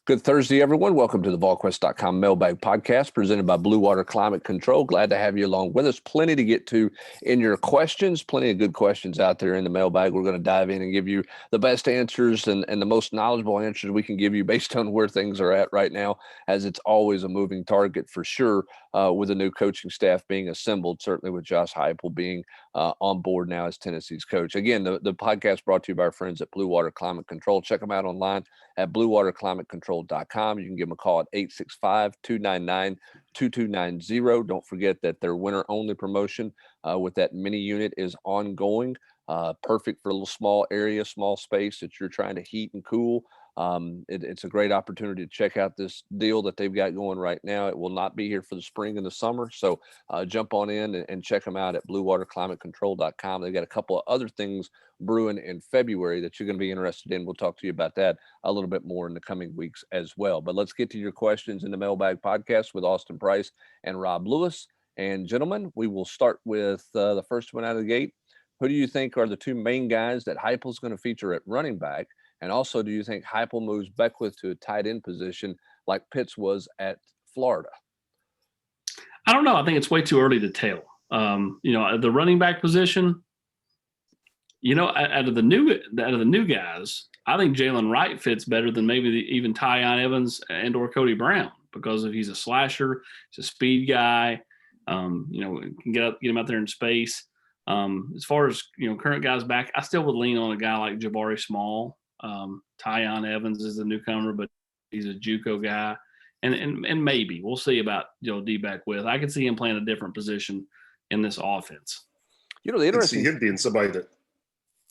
Good Thursday, everyone. Welcome to the Volquest.com mailbag podcast presented by Blue Water Climate Control. Glad to have you along with us. Plenty to get to in your questions. Plenty of good questions out there in the mailbag. We're going to dive in and give you the best answers and the most knowledgeable answers we can give you based on where things are at right now, as it's always a moving target for sure, with a new coaching staff being assembled, certainly with Josh Heupel being on board now as Tennessee's coach. Again, the podcast brought to you by our friends at Blue Water Climate Control. Check them out online at bluewaterclimatecontrol.com. You can give them a call at 865-299-2290. Don't forget that their winter-only promotion with that mini unit is ongoing. Perfect for a little small area, small space that you're trying to heat and cool. It's a great opportunity to check out this deal that they've got going right now. It will not be here for the spring and the summer. So jump on in and check them out at bluewaterclimatecontrol.com. They've got a couple of other things brewing in February that you're going to be interested in. We'll talk to you about that a little bit more in the coming weeks as well. But let's get to your questions in the Mailbag Podcast with Austin Price and Rob Lewis. And gentlemen, we will start with the first one out of the gate. Who do you think are the two main guys that Heupel's going to feature at running back? And also, do you think Heupel moves Beckwith to a tight end position like Pitts was at Florida? I don't know. I think it's way too early to tell. At the running back position, out of the new guys, I think Jalen Wright fits better than maybe even Tyon Evans and or Cody Brown, because he's a slasher, he's a speed guy. Can get him out there in space. As far as current guys back, I still would lean on a guy like Jabari Small. Tyon Evans is the newcomer, but he's a JUCO guy, and maybe we'll see about D Beckwith. I can see him playing a different position in this offense. The interesting, see him being somebody that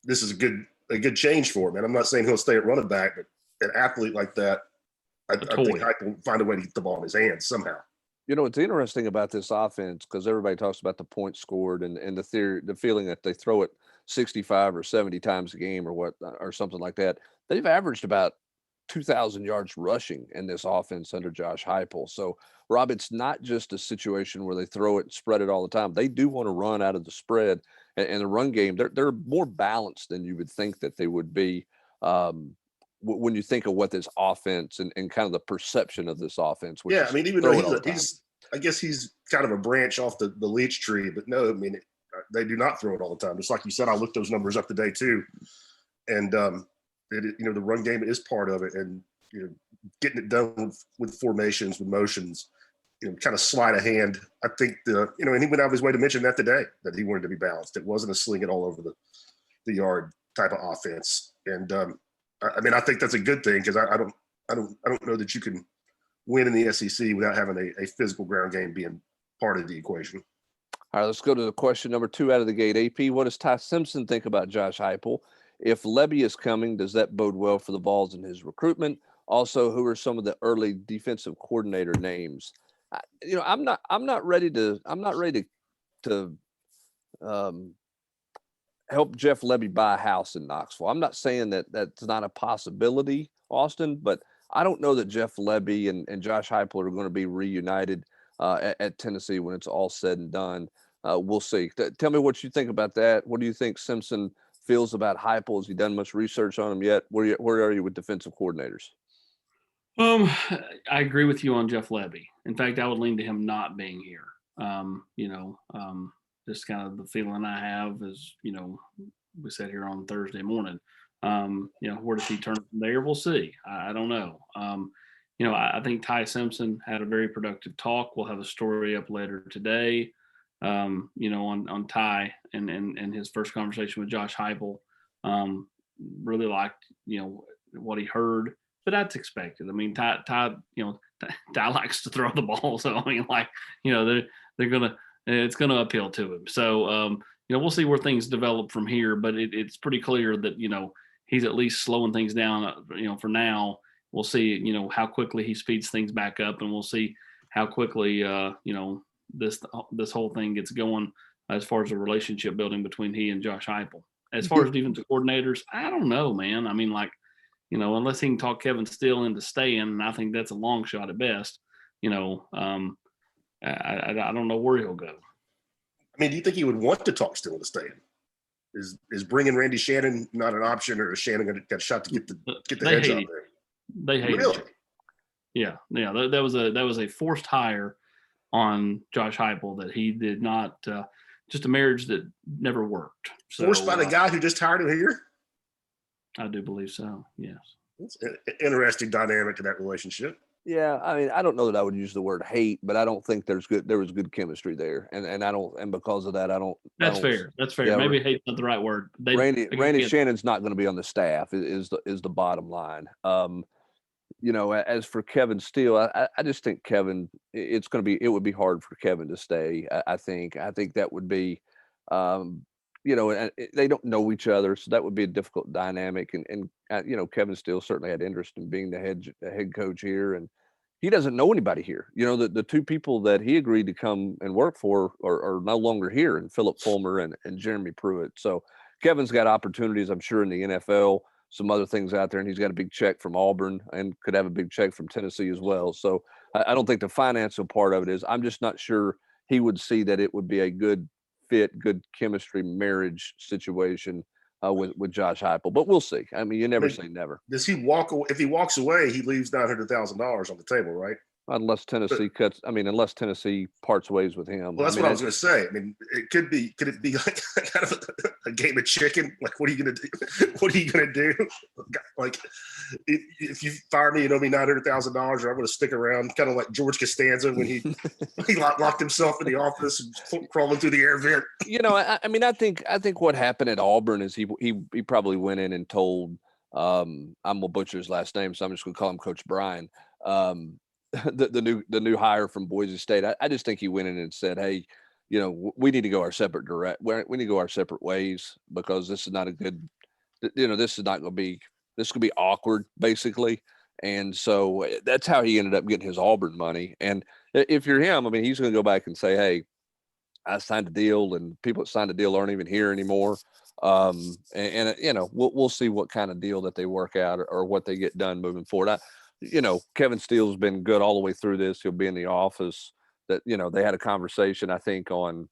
this is a good change for him. And I'm not saying he'll stay at running back, but an athlete like that, I think I can find a way to get the ball in his hands somehow. What's interesting about this offense, because everybody talks about the points scored and the feeling that they throw it 65 or 70 times a game or something like that. They've averaged about 2,000 yards rushing in this offense under Josh Heupel. So, Rob, it's not just a situation where they throw it and spread it all the time. They do want to run out of the spread, and the run game, they're more balanced than you would think that they would be when you think of what this offense and kind of the perception of this offense. Yeah, I mean, even though I guess he's kind of a branch off the Leach tree, but no, I mean, they do not throw it all the time. Just like you said, I looked those numbers up today too, and the run game is part of it, and getting it done with formations, with motions, kind of sleight of hand. I think and he went out of his way to mention that today, that he wanted to be balanced. It wasn't a sling it all over the yard type of offense, and I think that's a good thing, because I don't know that you can win in the SEC without having a physical ground game being part of the equation. All right, let's go to the question number 2 out of the gate. AP, what does Ty Simpson think about Josh Heupel? If Lebby is coming, does that bode well for the Vols in his recruitment? Also, who are some of the early defensive coordinator names? I'm not ready to help Jeff Lebby buy a house in Knoxville. I'm not saying that that's not a possibility, Austin, but I don't know that Jeff Lebby and Josh Heupel are going to be reunited at Tennessee when it's all said and done. We'll see. Tell me what you think about that. What do you think Simpson feels about Heupel? Has he done much research on him yet? Where are you with defensive coordinators? I agree with you on Jeff Lebby. In fact, I would lean to him not being here. Just kind of the feeling I have is, we sat here on Thursday morning. Where does he turn from there? We'll see. I don't know. I think Ty Simpson had a very productive talk. We'll have a story up later today, on Ty and his first conversation with Josh Heupel. Really liked, what he heard, but that's expected. I mean, Ty likes to throw the ball. So, they're going to, it's going to appeal to him. So, we'll see where things develop from here, but it's pretty clear that, he's at least slowing things down, for now. We'll see, how quickly he speeds things back up, and we'll see how quickly, this whole thing gets going as far as the relationship building between he and Josh Heupel. As far as defensive coordinators, I don't know, man. I mean, unless he can talk Kevin Steele into staying, and I think that's a long shot at best, I don't know where he'll go. I mean, do you think he would want to talk Steele into staying? Is bringing Randy Shannon not an option, or is Shannon got a shot to get the heads out there? They hate really? him. Yeah. That was a forced hire on Josh Heupel that he did not. Just a marriage that never worked. Forced by the guy who just hired him here. I do believe so. Yes. It's an interesting dynamic to that relationship. Yeah, I mean, I don't know that I would use the word hate, but I don't think there was good chemistry there, and because of that, That's fair. That's fair. Yeah, Maybe hate's not the right word. Randy Shannon's not going to be on the staff is the bottom line. As for Kevin Steele, I just think Kevin, it would be hard for Kevin to stay. I think that would be, and they don't know each other, so that would be a difficult dynamic. And Kevin Steele certainly had interest in being the head coach here, and he doesn't know anybody here. The two people that he agreed to come and work for are no longer here, and Philip Fulmer and Jeremy Pruitt. So Kevin's got opportunities, I'm sure, in the NFL. Some other things out there, and he's got a big check from Auburn and could have a big check from Tennessee as well. So I don't think the financial part of it is. I'm just not sure he would see that it would be a good fit, good chemistry marriage situation with Josh Heupel. But we'll see. I mean, you never say never. Does he walk away? If he walks away, he leaves $900,000 on the table, right? Unless Tennessee parts ways with him. Well, that's what I was going to say. I mean, could it be like kind of a game of chicken? Like, what are you going to do? What are you going to do? Like, if you fire me and owe me $900,000, or I'm going to stick around, kind of like George Costanza when he locked himself in the office and crawling through the air vent. I think what happened at Auburn is he probably went in and told, I'm gonna butcher his last name, so I'm just gonna call him Coach Brian. The new hire from Boise State. I just think he went in and said, "Hey, we need to go our separate we need to go our separate ways, because this is not a good, this is not going to be, this could be awkward, basically." And so that's how he ended up getting his Auburn money. And if you're him, I mean, he's going to go back and say, "Hey, I signed a deal, and people that signed a deal aren't even here anymore." We'll see what kind of deal that they work out, or what they get done moving forward. Kevin Steele's been good all the way through this. He'll be in the office. They had a conversation, I think, on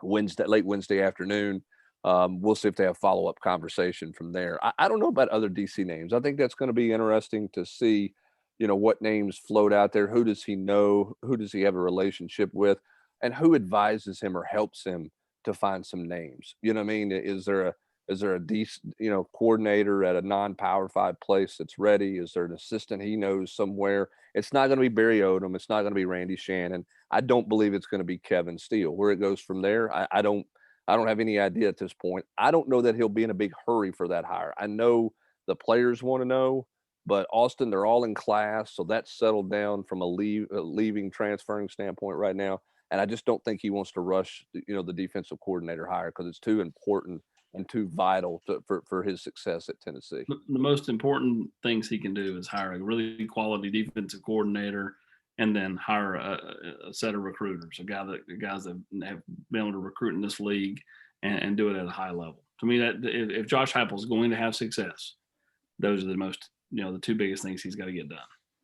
late Wednesday afternoon. We'll see if they have follow-up conversation from there. I don't know about other DC names. I think that's going to be interesting to see, what names float out there. Who does he know? Who does he have a relationship with? And who advises him or helps him to find some names? You know what I mean? Is there a decent, coordinator at a non-Power 5 place that's ready? Is there an assistant he knows somewhere? It's not going to be Barry Odom. It's not going to be Randy Shannon. I don't believe it's going to be Kevin Steele. Where it goes from there, I don't have any idea at this point. I don't know that he'll be in a big hurry for that hire. I know the players want to know, but Austin, they're all in class, so that's settled down from a leaving, transferring standpoint right now. And I just don't think he wants to rush, the defensive coordinator hire, because it's too important and too vital for his success at Tennessee. The most important things he can do is hire a really quality defensive coordinator, and then hire a set of recruiters, guys that have been able to recruit in this league and do it at a high level. To me, that if Josh Heupel is going to have success, those are the two biggest things he's got to get done.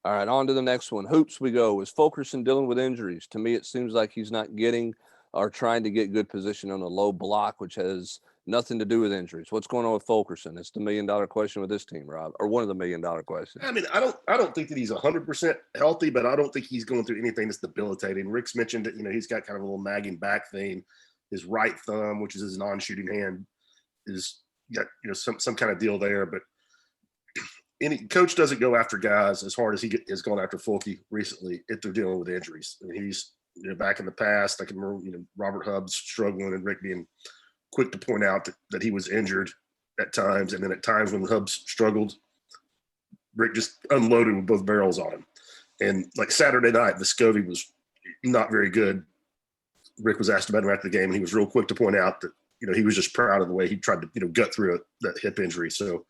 All right, on to the next one. Hoops we go. Is Fulkerson dealing with injuries? To me, it seems like he's not getting or trying to get good position on the low block, which has nothing to do with injuries. What's going on with Fulkerson? It's the $1 million question with this team, Rob, or one of the $1 million questions. I mean, I don't think that he's 100% healthy, but I don't think he's going through anything that's debilitating. Rick's mentioned that, he's got kind of a little nagging back thing. His right thumb, which is his non-shooting hand, is got, some kind of deal there. But any coach doesn't go after guys as hard as he has gone after Fulke recently if they're dealing with injuries. I mean, he's back in the past, I can remember Robert Hubbs struggling and Rick being quick to point out that he was injured at times, and then at times when Hubbs struggled, Rick just unloaded with both barrels on him. And like Saturday night, Vescovi was not very good. Rick was asked about him after the game, and he was real quick to point out that he was just proud of the way he tried to gut through that hip injury. So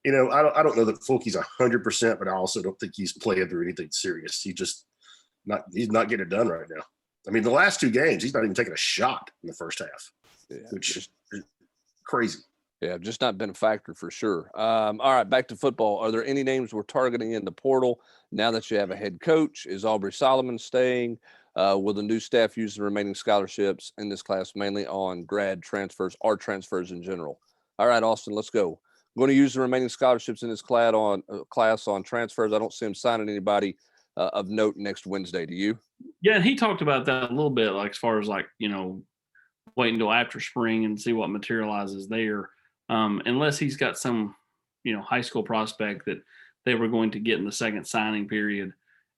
I don't know that Fulke's 100%, but I also don't think he's playing through anything serious. He's not getting it done right now. I mean, the last two games, he's not even taking a shot in the first half, which is crazy. Yeah, just not been a factor for sure. All right, back to football. Are there any names we're targeting in the portal now that you have a head coach? Is Aubrey Solomon staying? Will the new staff use the remaining scholarships in this class mainly on grad transfers or transfers in general? All right, Austin, let's go. going to use the remaining scholarships in his class on transfers. I don't see him signing anybody of note next Wednesday. Do you? Yeah, and he talked about that a little bit, like as far as like, wait until after spring and see what materializes there. Unless he's got some, high school prospect that they were going to get in the second signing period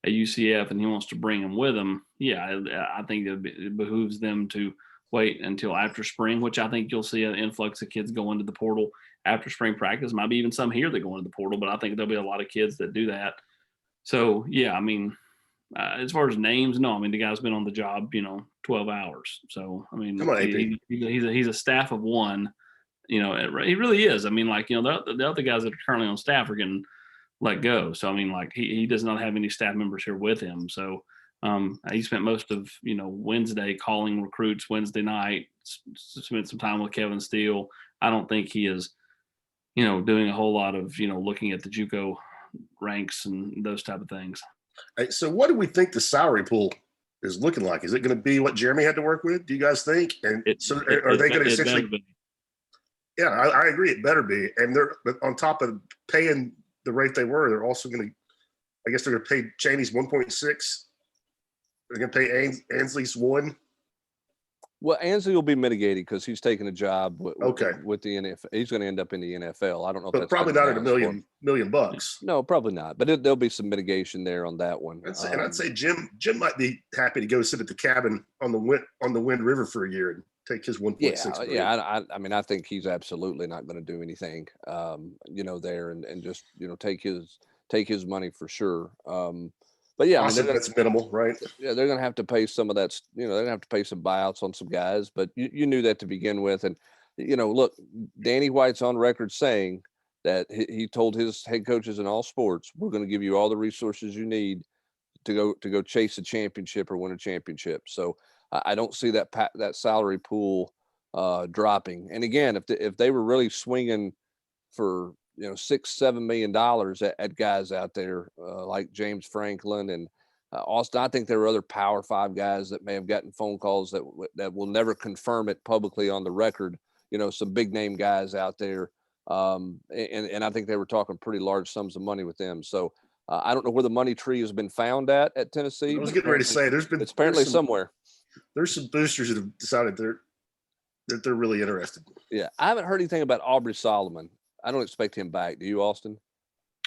at UCF and he wants to bring him with him. Yeah, I think it behooves them to wait until after spring, which I think you'll see an influx of kids go into the portal after spring practice. Might be even some here that go into the portal, but I think there'll be a lot of kids that do that. So, yeah, I mean, as far as names, no, I mean, the guy's been on the job, 12 hours. So, I mean, Come on, AP. he's a staff of one, he really is. I mean, like, the other guys that are currently on staff are getting let go. So, I mean, like he does not have any staff members here with him. So, he spent most of, Wednesday calling recruits Wednesday night, spent some time with Kevin Steele. I don't think he is, doing a whole lot of, looking at the JUCO ranks and those type of things. So what do we think the salary pool is looking like? Is it going to be what Jeremy had to work with? Do you guys think? And are they going to essentially? Yeah, I agree. It better be. And they're on top of paying the rate they were, they're also going to, I guess they're going to pay Chaney's 1.6. They're going to pay Ansley's 1. Well, Ansley will be mitigated because he's taking a job with the NFL. He's going to end up in the NFL. I don't know, but probably not at $1 million bucks. No, probably not. But there'll be some mitigation there on that one. And I'd say Jim might be happy to go sit at the cabin on the Wind River for a year and take his 1.6. Yeah. I mean, I think he's absolutely not going to do anything, there and just take his money for sure. But yeah, I mean, that's minimal, right? Yeah, they're going to have to pay some of that. They're going to have to pay some buyouts on some guys. But you knew that to begin with, and look, Danny White's on record saying that he told his head coaches in all sports, "We're going to give you all the resources you need to go chase a championship or win a championship." So I don't see that salary pool dropping. And again, if they were really swinging for $6-7 million at guys out there like James Franklin and Austin. I think there were other Power 5 guys that may have gotten phone calls that will never confirm it publicly on the record. Some big name guys out there, and I think they were talking pretty large sums of money with them. So I don't know where the money tree has been found at Tennessee. I was getting ready to say it's apparently somewhere. There's some boosters that have decided that they're really interested. Yeah, I haven't heard anything about Aubrey Solomon. I don't expect him back. Do you, Austin?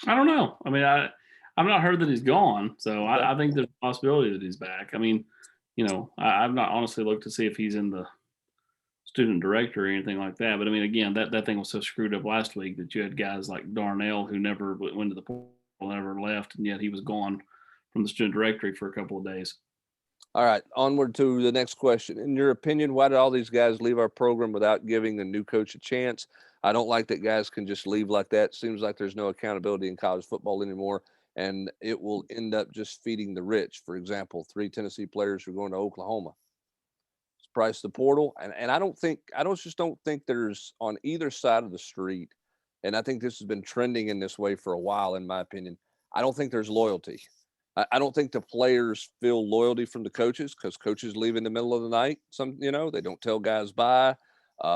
I don't know. I mean, I've not heard that he's gone, so I think there's a possibility that he's back. I mean, I've not honestly looked to see if he's in the student director or anything like that. But I mean, again, that thing was so screwed up last week that you had guys like Darnell who never went to the portal, never left, and yet he was gone from the student directory for a couple of days. All right, onward to the next question. In your opinion, why did all these guys leave our program without giving the new coach a chance? I don't like that guys can just leave like that. Seems like there's no accountability in college football anymore, and it will end up just feeding the rich. For example, 3 Tennessee players are going to Oklahoma. It's price the portal, and I don't think there's on either side of the street, and I think this has been trending in this way for a while, in my opinion. I don't think there's loyalty. I don't think the players feel loyalty from the coaches because coaches leave in the middle of the night. They don't tell guys bye.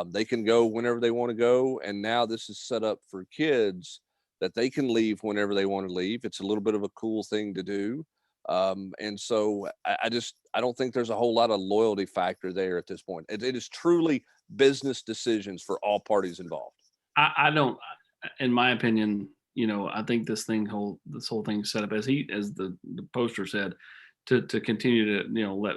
They can go whenever they want to go. And now this is set up for kids that they can leave whenever they want to leave. It's a little bit of a cool thing to do. And so I don't think there's a whole lot of loyalty factor there at this point. It is truly business decisions for all parties involved. I don't, in my opinion, I think this whole thing set up as the poster said to continue to, let,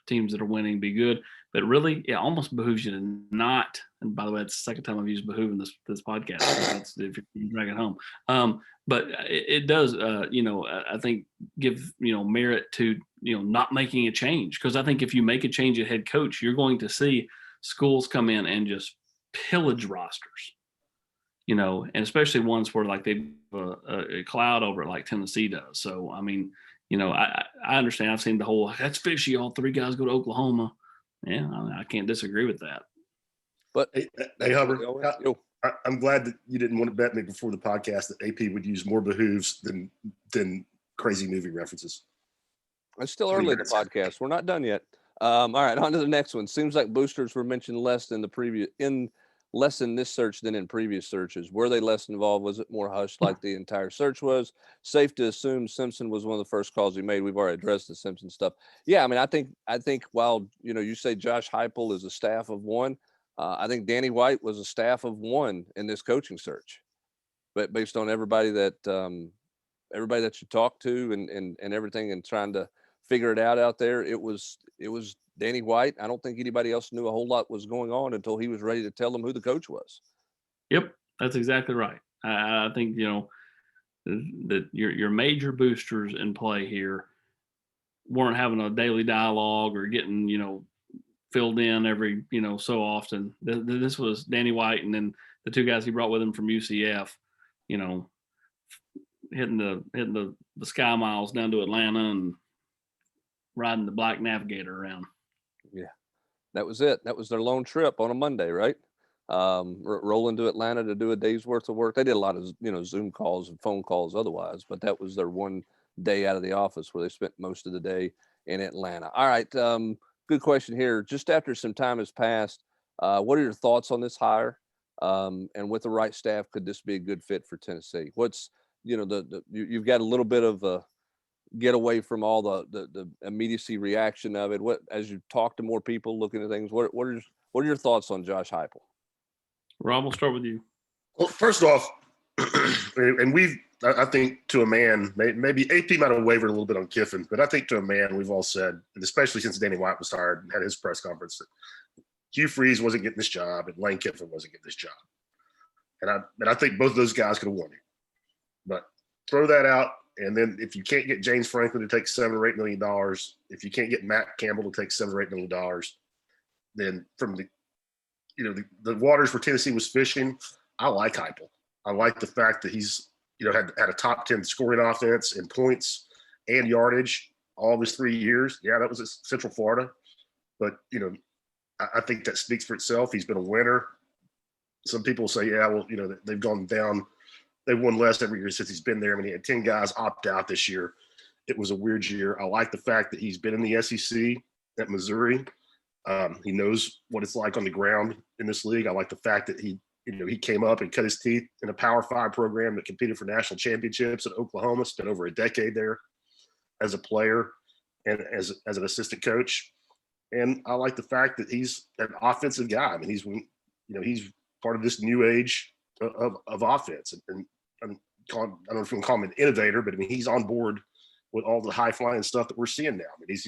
teams that are winning be good, but really it almost behooves you to not, and by the way, it's the second time I've used behoove in this podcast. So that's if you drag it home. But it does, I think give, merit to, not making a change. Cause I think if you make a change at head coach, you're going to see schools come in and just pillage rosters, and especially ones where like they have a cloud over it like Tennessee does. So, I mean, I understand. I've seen the whole, that's fishy. All 3 guys go to Oklahoma. Yeah, I can't disagree with that. But hey Hubbard, I'm glad that you didn't want to bet me before the podcast that AP would use more behooves than crazy movie references. It's still early in the podcast. We're not done yet. All right, on to the next one. Seems like boosters were mentioned less in the less in this search than in previous searches? Were they less involved? Was it more hushed like the entire search was? Safe to assume Simpson was one of the first calls he made. We've already addressed the Simpson stuff. Yeah, I mean, I think while, you know, you say Josh Heupel is a staff of one, I think Danny White was a staff of one in this coaching search, but based on everybody that you talk to and everything and trying to figure it out there, it was Danny White. I don't think anybody else knew a whole lot was going on until he was ready to tell them who the coach was. Yep, that's exactly right. I think, you know, that your major boosters in play here weren't having a daily dialogue or getting, you know, filled in every, you know, so often. This was Danny White and then the two guys he brought with him from UCF, you know, hitting the Sky Miles down to Atlanta and riding the Black Navigator around. Yeah, that was it. That was their lone trip on a Monday, right? Rolling to Atlanta to do a day's worth of work. They did a lot of, you know, Zoom calls and phone calls otherwise, but that was their one day out of the office where they spent most of the day in Atlanta. All right. Good question here. Just after some time has passed, what are your thoughts on this hire? And with the right staff, could this be a good fit for Tennessee? What's, you know, you've got a little bit of a get away from all the immediacy reaction of it. What, as you talk to more people looking at things, what are your thoughts on Josh Heupel? Rob, we'll start with you. Well, first off, and I think to a man, maybe AP might have wavered a little bit on Kiffin, but I think to a man, we've all said, and especially since Danny White was hired and had his press conference, that Hugh Freeze wasn't getting this job and Lane Kiffin wasn't getting this job. And I think both of those guys could have won it. But throw that out, and then if you can't get James Franklin to take $7 or $8 million, if you can't get Matt Campbell to take $7 or $8 million, then from the waters where Tennessee was fishing, I like Heupel. I like the fact that he's, you know, had a top 10 scoring offense in points and yardage all of his 3 years. Yeah, that was at Central Florida. But, you know, I think that speaks for itself. He's been a winner. Some people say, yeah, well, you know, they've gone down. They've won less every year since he's been there. I mean, he had 10 guys opt out this year. It was a weird year. I like the fact that he's been in the SEC at Missouri. He knows what it's like on the ground in this league. I like the fact that he came up and cut his teeth in a Power 5 program that competed for national championships at Oklahoma. Spent over a decade there as a player and as an assistant coach. And I like the fact that he's an offensive guy. I mean, he's part of this new age of offense. And I don't know if we can call him an innovator, but I mean, he's on board with all the high flying stuff that we're seeing now. I mean, is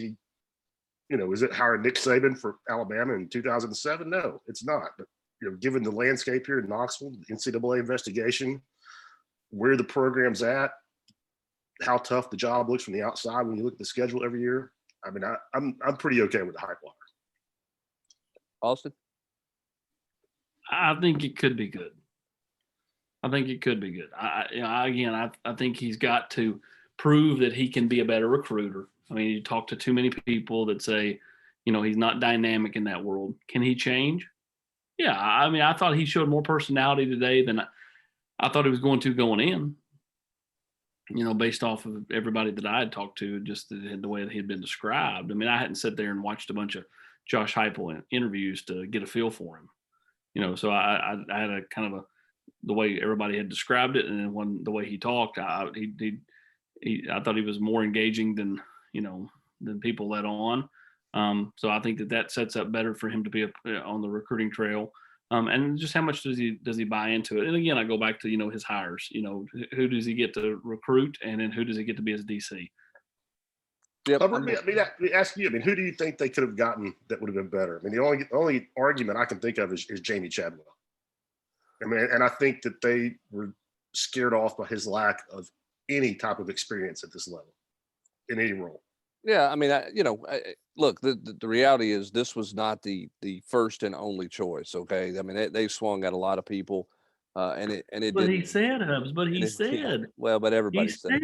it hiring Nick Saban for Alabama in 2007? No, it's not. But, you know, given the landscape here in Knoxville, the NCAA investigation, where the program's at, how tough the job looks from the outside when you look at the schedule every year, I mean, I'm pretty okay with the Heupel hire. Austin? I think it could be good. I think he's got to prove that he can be a better recruiter. I mean, you talk to too many people that say, you know, he's not dynamic in that world. Can he change? Yeah. I mean, I thought he showed more personality today than I thought he was going in, you know, based off of everybody that I had talked to, just the way that he had been described. I mean, I hadn't sat there and watched a bunch of Josh Heupel interviews to get a feel for him, you know, so I had a kind of the way everybody had described it. And then the way he talked, I thought he was more engaging than people let on. So I think that sets up better for him to be on the recruiting trail. And just how much does he buy into it? And again, I go back to, you know, his hires, you know, who does he get to recruit? And then who does he get to be his DC? Yep. Let me ask you, I mean, who do you think they could have gotten that would have been better? I mean, the only argument I can think of is Jamie Chadwell. I mean, and I think that they were scared off by his lack of any type of experience at this level in any role. Yeah, I mean, look, the reality is this was not the first and only choice. Okay, I mean, they swung at a lot of people, and it. But didn't, he said, Hubs. But he said. Yeah, well, but everybody he said.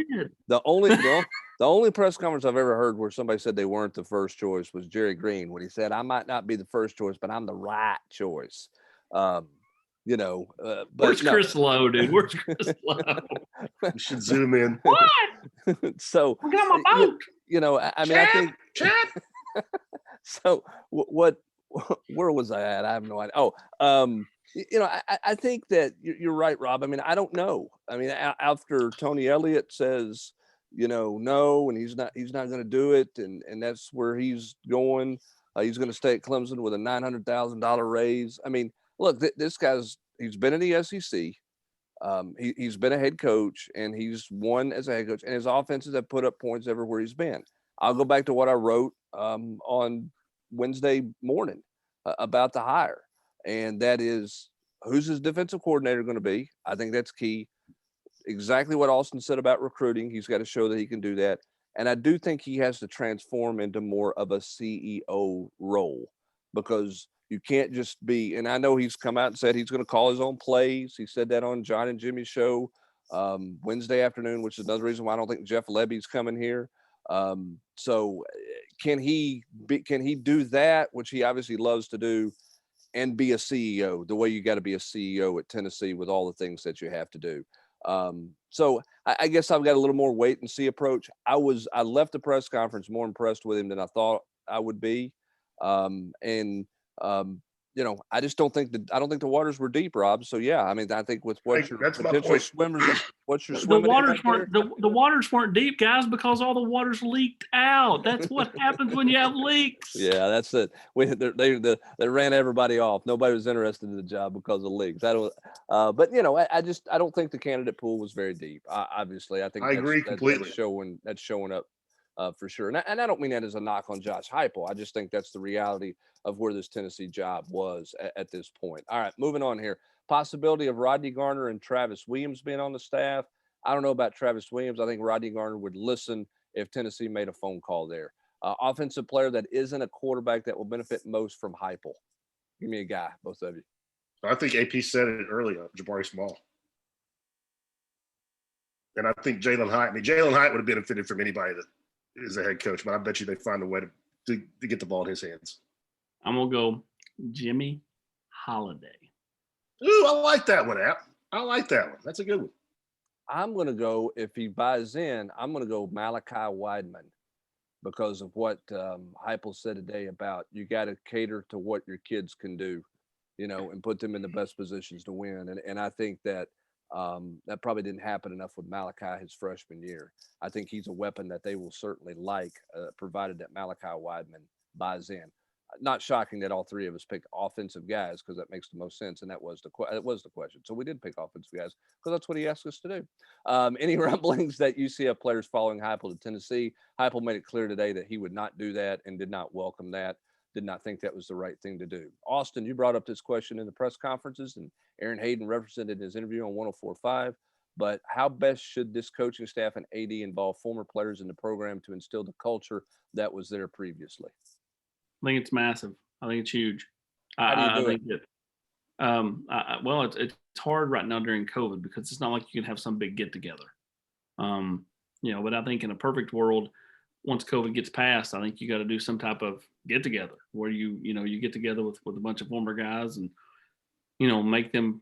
The only press conference I've ever heard where somebody said they weren't the first choice was Jerry Green, when he said, "I might not be the first choice, but I'm the right choice." You know, but where's Chris Lowe, dude? Where's Chris Lowe? We should zoom in. What? So I got my boat. You know, I mean, I think. Chad. So what where was I at? I have no idea. Oh, I think that you're right, Rob. I mean, I don't know. I mean, after Tony Elliott says, no, and he's not going to do it, and that's where he's going. He's going to stay at Clemson with a $900,000 raise. I mean, look, this he's been in the SEC. He's been a head coach, and he's won as a head coach, and his offenses have put up points everywhere he's been. I'll go back to what I wrote on Wednesday morning about the hire, and that is, who's his defensive coordinator going to be? I think that's key. Exactly what Austin said about recruiting. He's got to show that he can do that. And I do think he has to transform into more of a CEO role, because you can't just be, and I know he's come out and said he's going to call his own plays. He said that on John and Jimmy's show Wednesday afternoon, which is another reason why I don't think Jeff Lebby's coming here. So can he do that, which he obviously loves to do, and be a CEO the way you got to be a CEO at Tennessee with all the things that you have to do? So I guess I've got a little more wait and see approach. I left the press conference more impressed with him than I thought I would be. I just don't think the waters were deep, Rob. So yeah, I mean, I think with what your potential swimmers, what you're swimming, the waters weren't deep, guys, because all the waters leaked out. That's what happens when you have leaks. Yeah, that's it. They ran everybody off. Nobody was interested in the job because of leaks. But I don't think the candidate pool was very deep. Obviously, I think I agree completely. That's showing up for sure. And I don't mean that as a knock on Josh Heupel. I just think that's the reality of where this Tennessee job was at this point. All right, moving on here. Possibility of Rodney Garner and Travis Williams being on the staff. I don't know about Travis Williams. I think Rodney Garner would listen if Tennessee made a phone call there. Offensive player that isn't a quarterback that will benefit most from Heupel. Give me a guy, both of you. I think AP said it earlier, Jabari Small. And I think Jalen Hyatt would have benefited from anybody that is a head coach, but I bet you they find a way to get the ball in his hands. I'm going to go Jimmy Holiday. Ooh, I like that one, App. I like that one. That's a good one. I'm going to go, if he buys in, I'm going to go Malachi Wideman, because of what Heupel said today about you got to cater to what your kids can do, and put them in the best positions to win. And I think that that probably didn't happen enough with Malachi his freshman year. I think he's a weapon that they will certainly like, provided that Malachi Wideman buys in. Not shocking that all three of us picked offensive guys, because that makes the most sense, and that was the question. So we did pick offensive guys because that's what he asked us to do. Any rumblings that UCF players following Heupel to Tennessee? Heupel made it clear today that he would not do that and did not welcome that. Did not think that was the right thing to do. Austin, you brought up this question in the press conferences, and Aaron Hayden represented his interview on 104.5. But how best should this coaching staff and AD involve former players in the program to instill the culture that was there previously? I think it's massive. I think it's huge. How do you do it? It's hard right now during COVID, because it's not like you can have some big get together. But I think in a perfect world, once COVID gets past, I think you got to do some type of get together where you get together with a bunch of former guys and, make them,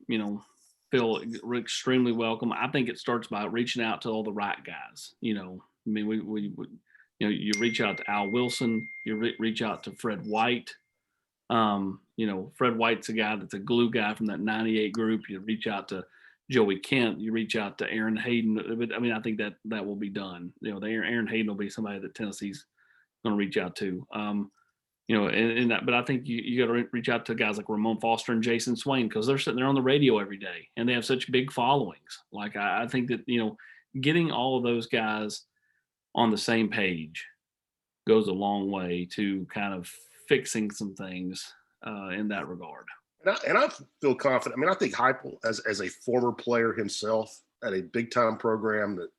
feel extremely welcome. I think it starts by reaching out to all the right guys. You reach out to Al Wilson, you reach out to Fred White. Fred White's a guy that's a glue guy from that 98 group. You reach out to Joey Kent, you reach out to Aaron Hayden. But I think that will be done. Aaron Hayden will be somebody that Tennessee's going to reach out to. But I think you got to reach out to guys like Ramon Foster and Jason Swain, because they're sitting there on the radio every day and they have such big followings. Like I think that, getting all of those guys on the same page goes a long way to kind of fixing some things in that regard. And I feel confident. I mean, I think Heupel, as a former player himself at a big time program that,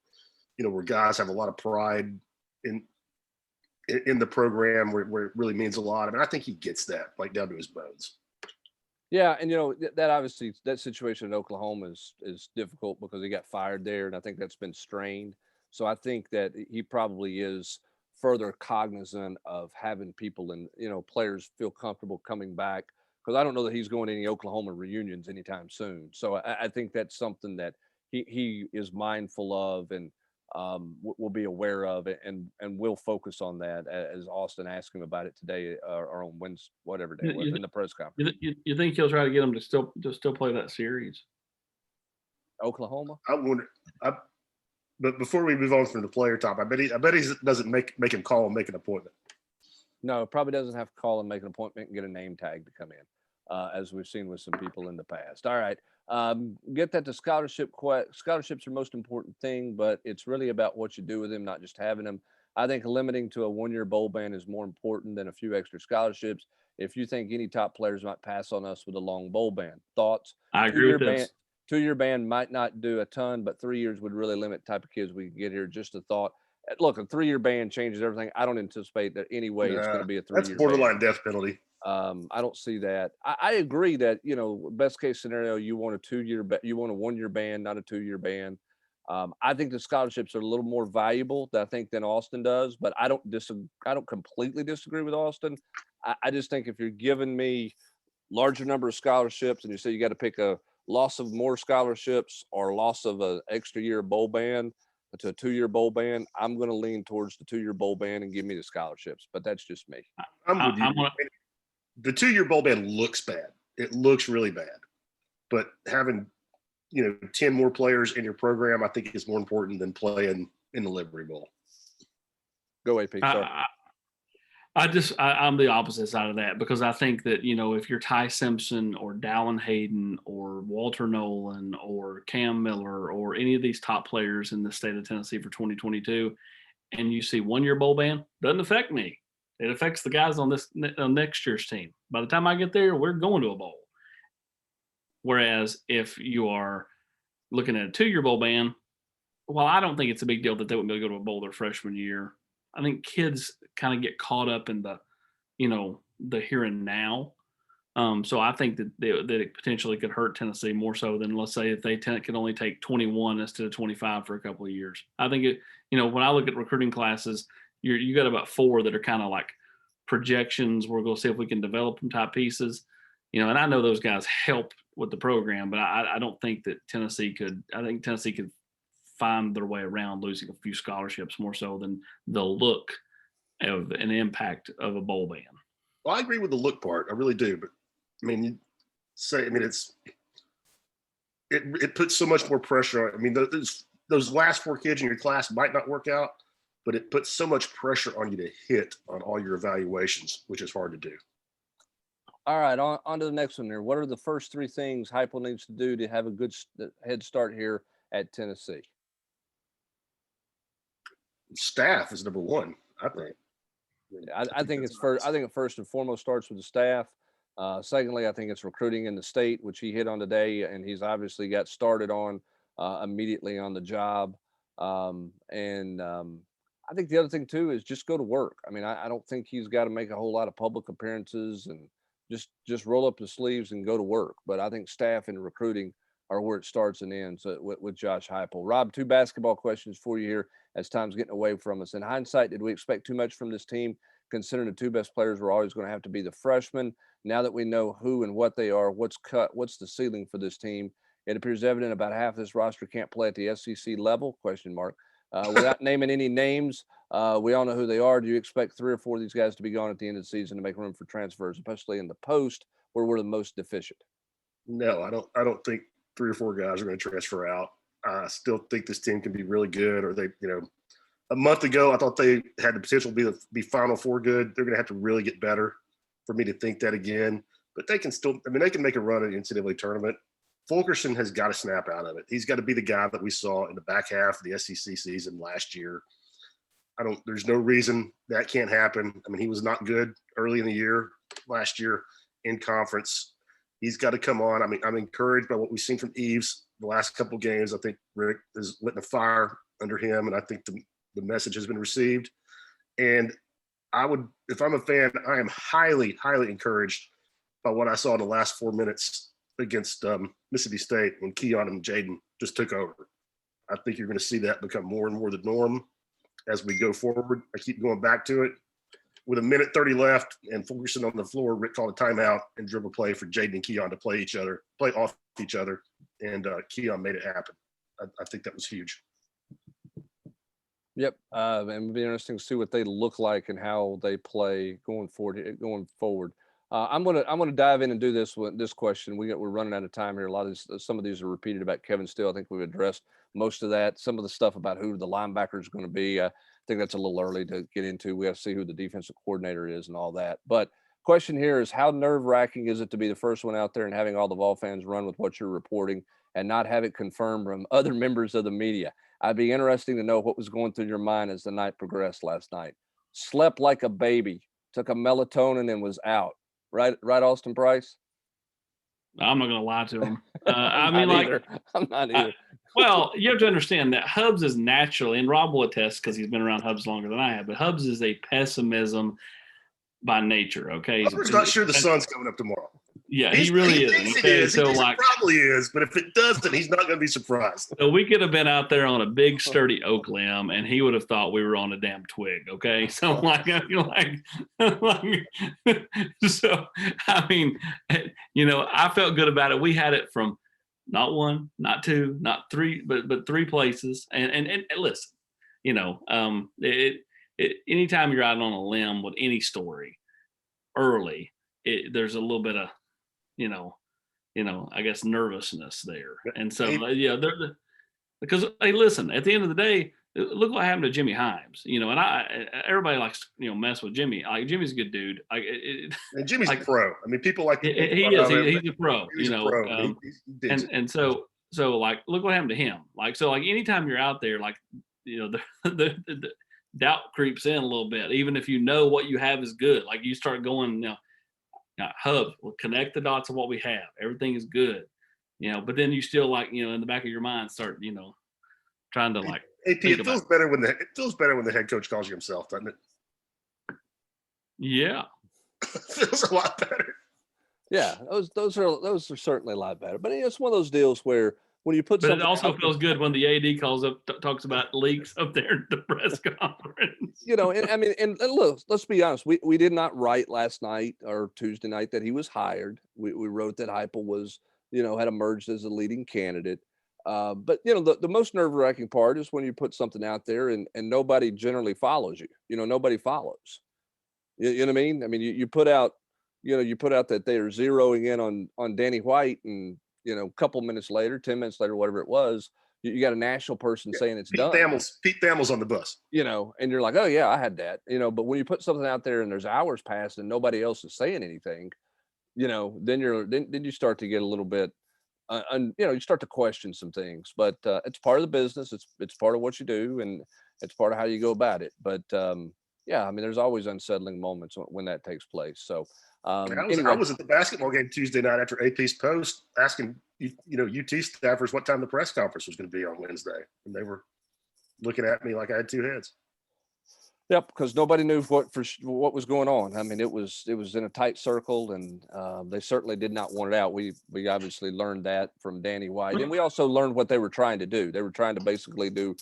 where guys have a lot of pride in the program, where it really means a lot. I mean, I think he gets that like down to his bones. Yeah, and that obviously that situation in Oklahoma is difficult because he got fired there, and I think that's been strained. So I think that he probably is further cognizant of having people and players feel comfortable coming back, because I don't know that he's going to any Oklahoma reunions anytime soon. So I think that's something that he is mindful of, and we'll be aware of it, and we'll focus on that as Austin asked him about it today or on Wednesday, whatever day it was, in the press conference. You think he'll try to get them to still play that series? Oklahoma? I wonder. But before we move on from the player top, I bet he doesn't make him call and make an appointment. No, probably doesn't have to call and make an appointment and get a name tag to come in, as we've seen with some people in the past. All right. Get that to scholarship. Scholarships are the most important thing, but it's really about what you do with them, not just having them. I think limiting to a one-year bowl ban is more important than a few extra scholarships. If you think any top players might pass on us with a long bowl ban, thoughts? I agree with this. 2-year ban might not do a ton, but 3 years would really limit the type of kids we can get here. Just a thought. Look, a 3-year ban changes everything. I don't anticipate that anyway it's going to be a 3-year ban. That's borderline death penalty. I don't see that. I agree that, best case scenario, you want a 1-year ban, not a 2-year ban. I think the scholarships are a little more valuable, I think, than Austin does, but I don't completely disagree with Austin. I just think if you're giving me larger number of scholarships and you say you got to pick a loss of more scholarships or loss of an extra year bowl ban to a 2-year bowl ban, I'm going to lean towards the 2-year bowl ban and give me the scholarships, but that's just me. I'm with you. The 2-year bowl ban looks bad. It looks really bad, but having 10 more players in your program, I think is more important than playing in the Liberty Bowl. Go AP. Sorry. I'm the opposite side of that, because I think that, if you're Ty Simpson or Dallin Hayden or Walter Nolan or Cam Miller or any of these top players in the state of Tennessee for 2022, and you see 1-year bowl ban, doesn't affect me. It affects the guys on next year's team. By the time I get there, we're going to a bowl. Whereas if you are looking at a 2-year bowl ban, well, I don't think it's a big deal that they wouldn't be able to go to a bowl their freshman year. I think kids kind of get caught up in the here and now. So I think that it potentially could hurt Tennessee more so than, let's say, if they could only take 21 instead of 25 for a couple of years. I think when I look at recruiting classes, you got about 4 that are kind of like projections. We're going to see if we can develop them type pieces, and I know those guys help with the program, but I don't think that Tennessee could. I think Tennessee could find their way around losing a few scholarships more so than the look of an impact of a bowl ban. Well, I agree with the look part. I really do. But it puts so much more pressure on. Those last 4 kids in your class might not work out, but it puts so much pressure on you to hit on all your evaluations, which is hard to do. All right, on to the next one here. What are the first 3 things Heupel needs to do to have a good head start here at Tennessee? Staff is number 1, I think. I think it's first. I think it first and foremost starts with the staff. Secondly, I think it's recruiting in the state, which he hit on today, and he's obviously got started on immediately on the job. I think the other thing too is just go to work. I don't think he's got to make a whole lot of public appearances and just roll up his sleeves and go to work. But I think staff and recruiting are where it starts and ends with Josh Heupel. Rob, 2 basketball questions for you here as time's getting away from us. In hindsight, did we expect too much from this team, considering the 2 best players were always going to have to be the freshmen? Now that we know who and what they are, what's the ceiling for this team? It appears evident about half this roster can't play at the SEC level, ? Without naming any names, we all know who they are. Do you expect 3 or 4 of these guys to be gone at the end of the season to make room for transfers, especially in the post where we're the most deficient? No, I don't think 3 or 4 guys are going to transfer out. I still think this team can be really good. Or they, a month ago, I thought they had the potential to be Final Four good. They're going to have to really get better for me to think that again. But they can still, they can make a run at the NCAA tournament. Fulkerson has got to snap out of it. He's got to be the guy that we saw in the back half of the SEC season last year. There's no reason that can't happen. He was not good early in the year last year in conference. He's got to come on. I'm encouraged by what we've seen from Eves the last couple of games. I think Rick is lit a fire under him, and I think the message has been received. And if I'm a fan, I am highly, highly encouraged by what I saw in the last 4 minutes against Mississippi State when Keon and Jaden just took over. I think you're going to see that become more and more the norm as we go forward. I keep going back to it. With 1:30 left and Fulkerson on the floor, Rick called a timeout and dribble play for Jaden and Keon to play off each other, and Keon made it happen. I think that was huge. Yep. And it'll be interesting to see what they look like and how they play going forward. Going forward. I'm gonna dive in and do this question. We're running out of time here. A lot of some of these are repeated about Kevin Steele. I think we've addressed most of that. Some of the stuff about who the linebacker is going to be. I think that's a little early to get into. We have to see who the defensive coordinator is and all that. But question here is, how nerve wracking is it to be the first one out there and having all the Vol fans run with what you're reporting and not have it confirmed from other members of the media? I'd be interesting to know what was going through your mind as the night progressed last night. Slept like a baby, took a melatonin and was out. Right, Austin Price? I'm not going to lie to him. I I'm mean, not like, either. I'm not either. well, you have to understand that Hubs is naturally, and Rob will attest because he's been around Hubs longer than I have, but Hubs is a pessimism by nature. Okay. Hubbard's not sure the sun's coming up tomorrow. Yeah, he really he isn't. thinks Okay. it is. So He like, probably is, but if it doesn't, he's not going to be surprised. so we could have been out there on a big sturdy oak limb, and he would have thought we were on a damn twig. Okay, so like, so I mean, I felt good about it. We had it from not one, not two, not three, but three places. And listen, anytime you're out on a limb with any story early, there's a little bit of, I guess nervousness there. And so, yeah, because hey, listen, at the end of the day, look what happened to Jimmy Himes, and everybody likes, mess with Jimmy. Like, Jimmy's a good dude. And Jimmy's like, a pro. I mean, people like he is. He's a pro. He's a pro. And so like, look what happened to him. Like, so like, anytime you're out there, like, the doubt creeps in a little bit, even if you know what you have is good. Like, you start going, Hub, we'll connect the dots of what we have. Everything is good, but then you still, like, in the back of your mind start, trying to like. AP, it feels better when the head coach calls you himself, doesn't it? Yeah. It feels a lot better. Yeah, those are certainly a lot better. But it's one of those deals where when you put But it something also out feels good when the AD calls up, talks about leaks up there at the press conference. and I mean, and look, let's be honest. We did not write last night or Tuesday night that he was hired. We wrote that Heupel was, had emerged as a leading candidate. But the most nerve-wracking part is when you put something out there and nobody generally follows you. Nobody follows. You know what I mean? I mean, you put out, that they are zeroing in on Danny White, and a couple minutes later, 10 minutes later, whatever it was, you got a national person saying it's done. Pete Thamel's on the bus. And you're like, oh yeah, I had that. But when you put something out there and there's hours passed and nobody else is saying anything, then you start to get a little bit, you start to question some things. But it's part of the business. It's part of what you do, and it's part of how you go about it. But yeah, I mean, there's always unsettling moments when that takes place. So I was at the basketball game Tuesday night after AP's post, asking UT staffers what time the press conference was going to be on Wednesday, and they were looking at me like I had two heads. Yep, because nobody knew what was going on. I mean, it was in a tight circle, and they certainly did not want it out. We obviously learned that from Danny White, and we also learned what they were trying to do. They were trying to basically do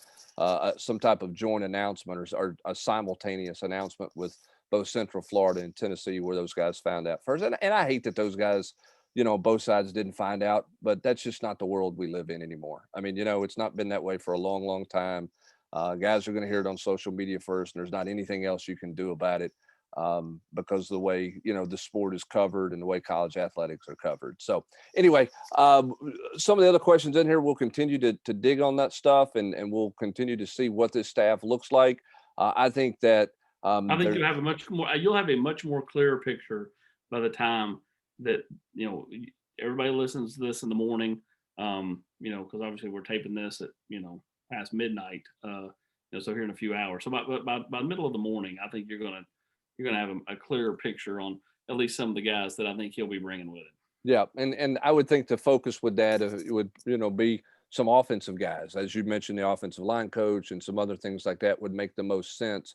some type of joint announcement or a simultaneous announcement with both Central Florida and Tennessee, where those guys found out first. And I hate that those guys, both sides didn't find out, but that's just not the world we live in anymore. I mean, it's not been that way for a long, long time. Guys are going to hear it on social media first, and there's not anything else you can do about it because of the way, the sport is covered and the way college athletics are covered. So anyway, some of the other questions in here, we'll continue to dig on that stuff, and we'll continue to see what this staff looks like. I think that I think you'll have a much more clearer picture by the time that, everybody listens to this in the morning, because obviously we're taping this at, past midnight, so here in a few hours. So by the middle of the morning, I think you're gonna have a clearer picture on at least some of the guys that I think he'll be bringing with him. Yeah, and I would think the focus with that it would be some offensive guys, as you mentioned, the offensive line coach and some other things like that would make the most sense.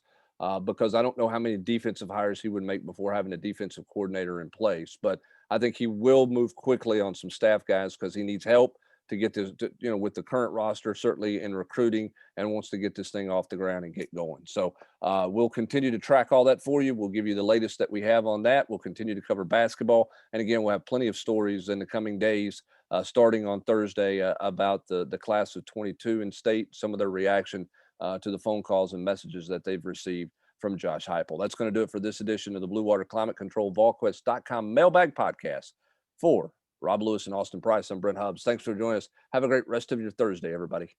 Because I don't know how many defensive hires he would make before having a defensive coordinator in place, but I think he will move quickly on some staff guys because he needs help to get this, with the current roster, certainly in recruiting, and wants to get this thing off the ground and get going. So we'll continue to track all that for you. We'll give you the latest that we have on that. We'll continue to cover basketball. And again, we'll have plenty of stories in the coming days, starting on Thursday about the class of 22 in state, some of their reaction to the phone calls and messages that they've received from Josh Heupel. That's going to do it for this edition of the Blue Water Climate Control Volquest.com mailbag podcast. For Rob Lewis and Austin Price, I'm Brent Hubbs. Thanks for joining us. Have a great rest of your Thursday, everybody.